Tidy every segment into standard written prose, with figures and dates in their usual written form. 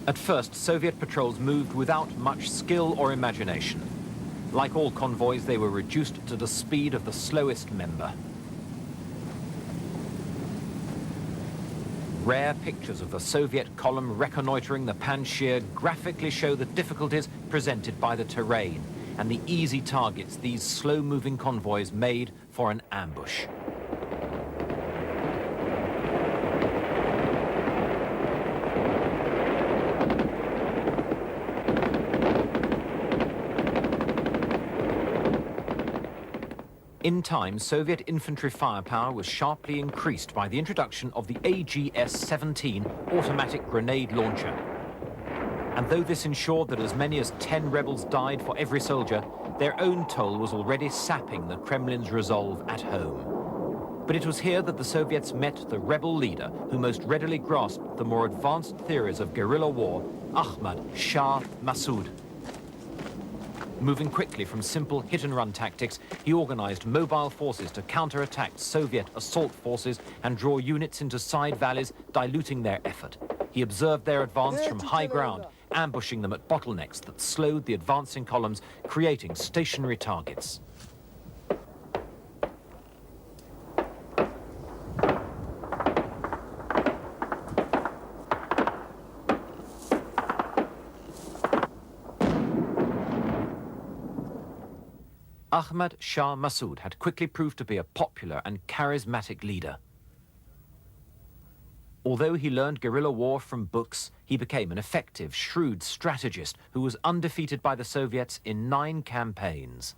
At first, Soviet patrols moved without much skill or imagination. Like all convoys, they were reduced to the speed of the slowest member. Rare pictures of the Soviet column reconnoitering the Panjshir graphically show the difficulties presented by the terrain and the easy targets these slow-moving convoys made for an ambush. In time, Soviet infantry firepower was sharply increased by the introduction of the AGS-17 automatic grenade launcher. And though this ensured that as many as 10 rebels died for every soldier, their own toll was already sapping the Kremlin's resolve at home. But it was here that the Soviets met the rebel leader who most readily grasped the more advanced theories of guerrilla war, Ahmad Shah Massoud. Moving quickly from simple hit-and-run tactics, he organized mobile forces to counterattack Soviet assault forces and draw units into side valleys, diluting their effort. He observed their advance from high ground, ambushing them at bottlenecks that slowed the advancing columns, creating stationary targets. Ahmad Shah Massoud had quickly proved to be a popular and charismatic leader. Although he learned guerrilla war from books, he became an effective, shrewd strategist who was undefeated by the Soviets in 9 campaigns.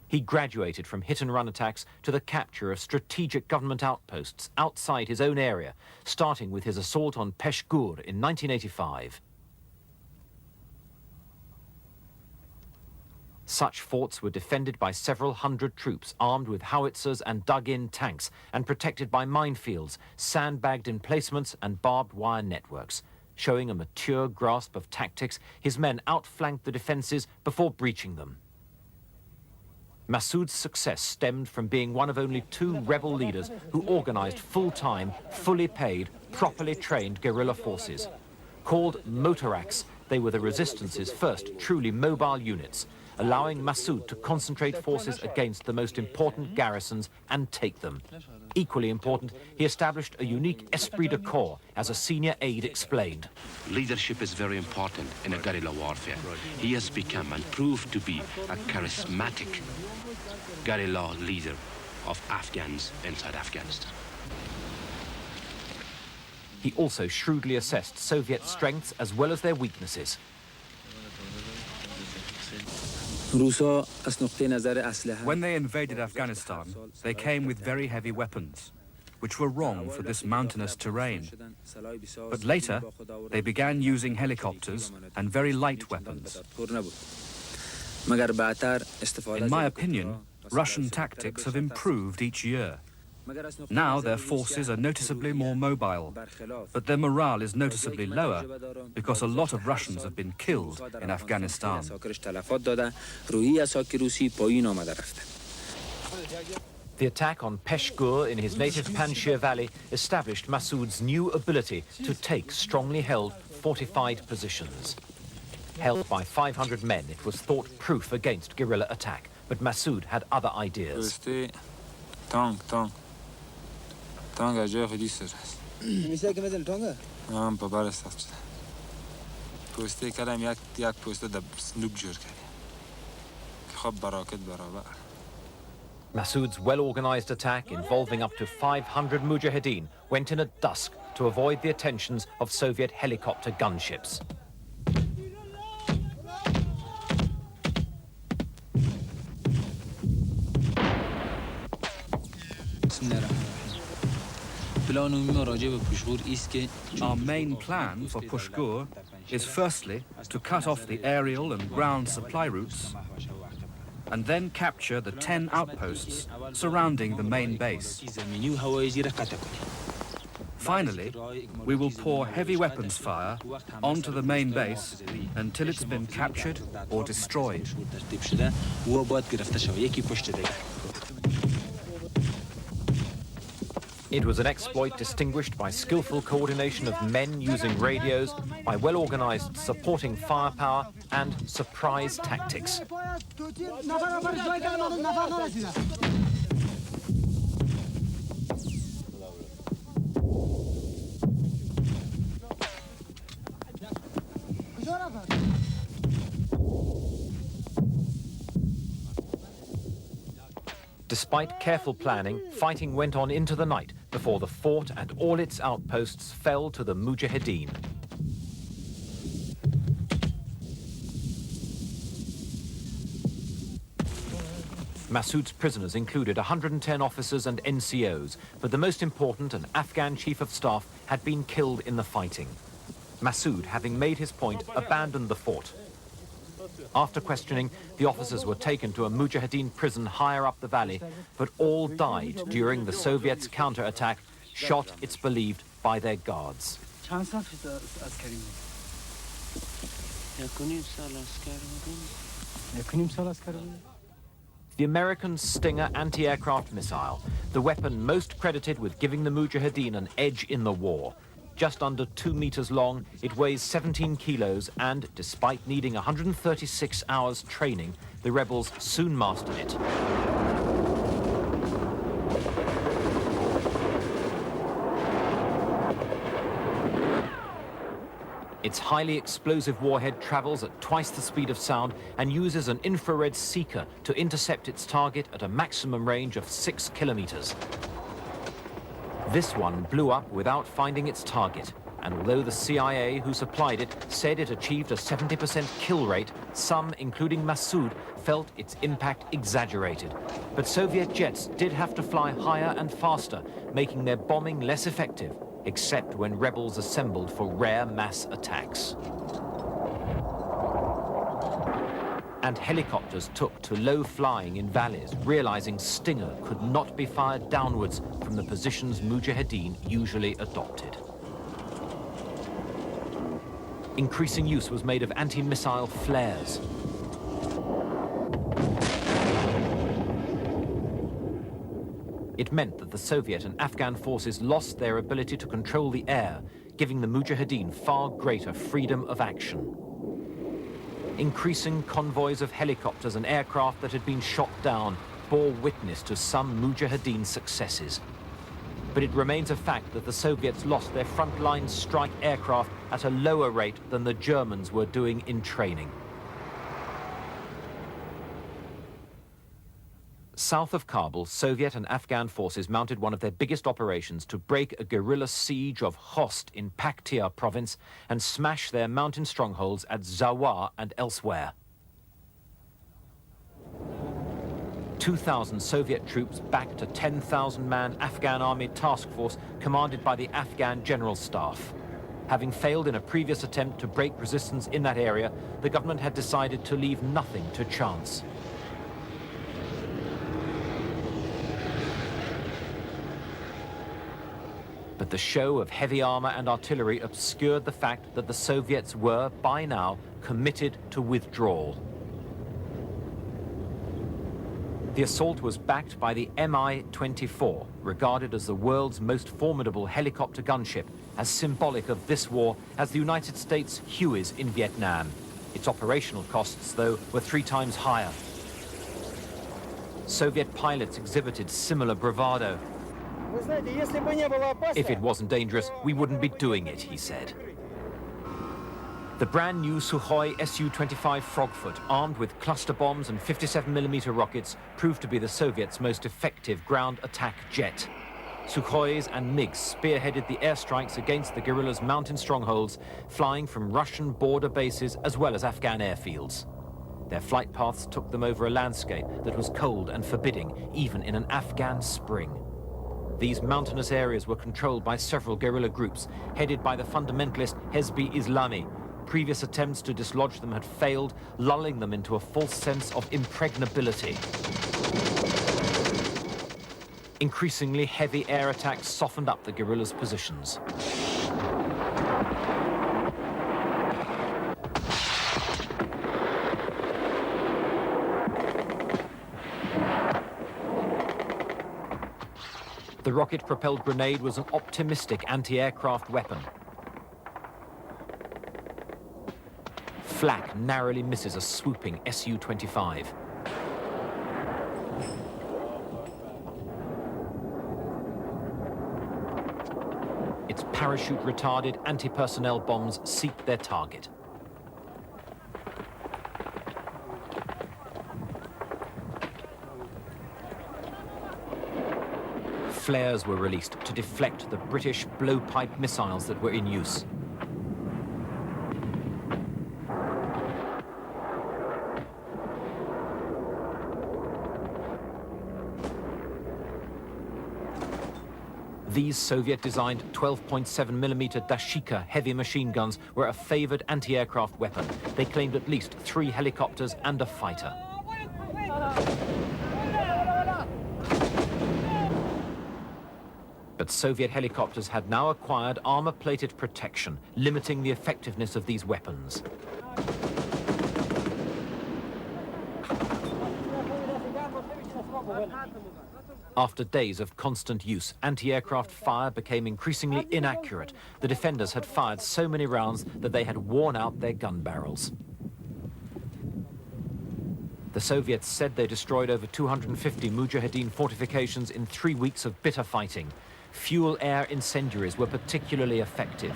He graduated from hit-and-run attacks to the capture of strategic government outposts outside his own area, starting with his assault on Peshgur in 1985. Such forts were defended by several hundred troops armed with howitzers and dug-in tanks and protected by minefields, sandbagged emplacements and barbed wire networks. Showing a mature grasp of tactics, his men outflanked the defenses before breaching them. Massoud's success stemmed from being one of only 2 rebel leaders who organized full-time, fully paid, properly trained guerrilla forces. Called motoraks, they were the resistance's first truly mobile units, allowing Massoud to concentrate forces against the most important garrisons and take them. Equally important, he established a unique esprit de corps, as a senior aide explained. Leadership is very important in a guerrilla warfare. He has become and proved to be a charismatic guerrilla leader of Afghans inside Afghanistan. He also shrewdly assessed Soviet strengths as well as their weaknesses. When they invaded Afghanistan, they came with very heavy weapons, which were wrong for this mountainous terrain. But later, they began using helicopters and very light weapons. In my opinion, Russian tactics have improved each year. Now their forces are noticeably more mobile, but their morale is noticeably lower because a lot of Russians have been killed in Afghanistan. The attack on Peshgur in his native Panjshir Valley established Massoud's new ability to take strongly held, fortified positions. Held by 500 men, it was thought proof against guerrilla attack, but Massoud had other ideas. Massoud's well-organized attack, involving up to 500 mujahideen, went in at dusk to avoid the attentions of Soviet helicopter gunships. Our main plan for Peshgur is firstly to cut off the aerial and ground supply routes and then capture the 10 outposts surrounding the main base. Finally, we will pour heavy weapons fire onto the main base until it's been captured or destroyed. It was an exploit distinguished by skillful coordination of men using radios, by well-organized supporting firepower and surprise tactics. Despite careful planning, fighting went on into the night before the fort and all its outposts fell to the Mujahideen. Massoud's prisoners included 110 officers and NCOs, but the most important, an Afghan chief of staff, had been killed in the fighting. Massoud, having made his point, abandoned the fort. After questioning, the officers were taken to a Mujahideen prison higher up the valley, but all died during the Soviets' counterattack, shot, it's believed, by their guards. The American Stinger anti-aircraft missile, the weapon most credited with giving the Mujahideen an edge in the war. Just under 2 meters long, it weighs 17 kilos and, despite needing 136 hours training, the rebels soon mastered it. Its highly explosive warhead travels at twice the speed of sound and uses an infrared seeker to intercept its target at a maximum range of 6 kilometers. This one blew up without finding its target, and although the CIA who supplied it said it achieved a 70% kill rate, some, including Massoud, felt its impact exaggerated. But Soviet jets did have to fly higher and faster, making their bombing less effective, except when rebels assembled for rare mass attacks. And helicopters took to low flying in valleys, realizing Stinger could not be fired downwards from the positions Mujahideen usually adopted. Increasing use was made of anti-missile flares. It meant that the Soviet and Afghan forces lost their ability to control the air, giving the Mujahideen far greater freedom of action. Increasing convoys of helicopters and aircraft that had been shot down bore witness to some Mujahideen successes. But it remains a fact that the Soviets lost their frontline strike aircraft at a lower rate than the Germans were doing in training. South of Kabul, Soviet and Afghan forces mounted one of their biggest operations to break a guerrilla siege of Khost in Paktia province and smash their mountain strongholds at Zawar and elsewhere. 2,000 Soviet troops backed a 10,000-man Afghan army task force commanded by the Afghan General Staff. Having failed in a previous attempt to break resistance in that area, the government had decided to leave nothing to chance. But the show of heavy armor and artillery obscured the fact that the Soviets were, by now, committed to withdrawal. The assault was backed by the Mi-24, regarded as the world's most formidable helicopter gunship, as symbolic of this war as the United States Hueys in Vietnam. Its operational costs, though, were 3 times higher. Soviet pilots exhibited similar bravado. If it wasn't dangerous, we wouldn't be doing it, he said. The brand new Sukhoi Su-25 Frogfoot, armed with cluster bombs and 57mm rockets, proved to be the Soviets' most effective ground attack jet. Sukhois and MiGs spearheaded the airstrikes against the guerrillas' mountain strongholds, flying from Russian border bases as well as Afghan airfields. Their flight paths took them over a landscape that was cold and forbidding, even in an Afghan spring. These mountainous areas were controlled by several guerrilla groups, headed by the fundamentalist Hezb-i Islami. Previous attempts to dislodge them had failed, lulling them into a false sense of impregnability. Increasingly heavy air attacks softened up the guerrillas' positions. The rocket-propelled grenade was an optimistic anti-aircraft weapon. Flak narrowly misses a swooping Su-25. Its parachute-retarded anti-personnel bombs seek their target. Flares were released to deflect the British blowpipe missiles that were in use. These Soviet-designed 12.7mm Dashika heavy machine guns were a favored anti-aircraft weapon. They claimed at least 3 helicopters and a fighter. But Soviet helicopters had now acquired armor-plated protection, limiting the effectiveness of these weapons. After days of constant use, anti-aircraft fire became increasingly inaccurate. The defenders had fired so many rounds that they had worn out their gun barrels. The Soviets said they destroyed over 250 Mujahideen fortifications in 3 weeks of bitter fighting. Fuel-air incendiaries were particularly effective.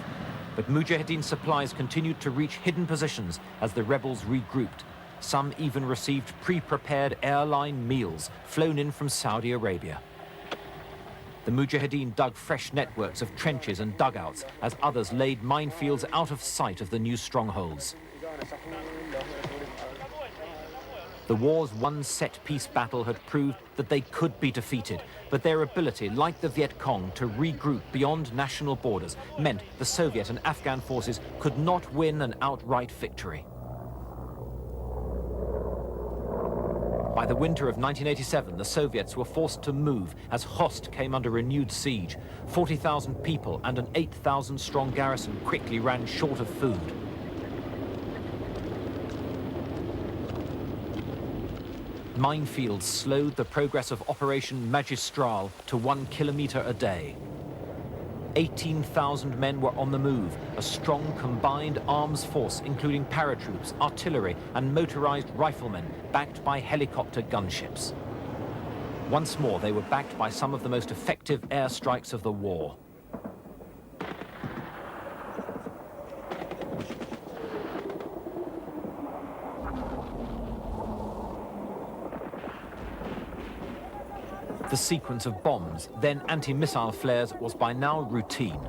But Mujahideen supplies continued to reach hidden positions as the rebels regrouped. Some even received pre-prepared airline meals flown in from Saudi Arabia. The Mujahideen dug fresh networks of trenches and dugouts as others laid minefields out of sight of the new strongholds. The war's one set-piece battle had proved that they could be defeated, but their ability, like the Viet Cong, to regroup beyond national borders meant the Soviet and Afghan forces could not win an outright victory. By the winter of 1987, the Soviets were forced to move as Khost came under renewed siege. 40,000 people and an 8,000-strong garrison quickly ran short of food. Minefields slowed the progress of Operation Magistral to 1 kilometer a day. 18,000 men were on the move, a strong combined arms force including paratroops, artillery and motorized riflemen backed by helicopter gunships. Once more, they were backed by some of the most effective airstrikes of the war. The sequence of bombs, then anti-missile flares, was by now routine.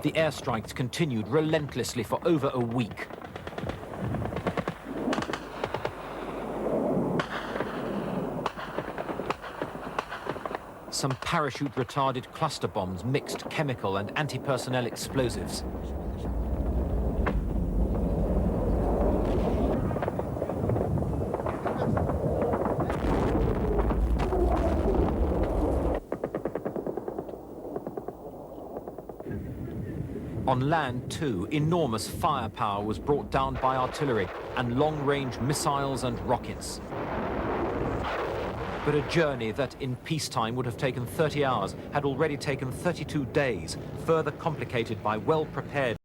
The airstrikes continued relentlessly for over a week. Some parachute-retarded cluster bombs mixed chemical and anti-personnel explosives. On land, too, enormous firepower was brought down by artillery and long-range missiles and rockets. But a journey that in peacetime would have taken 30 hours had already taken 32 days, further complicated by well-prepared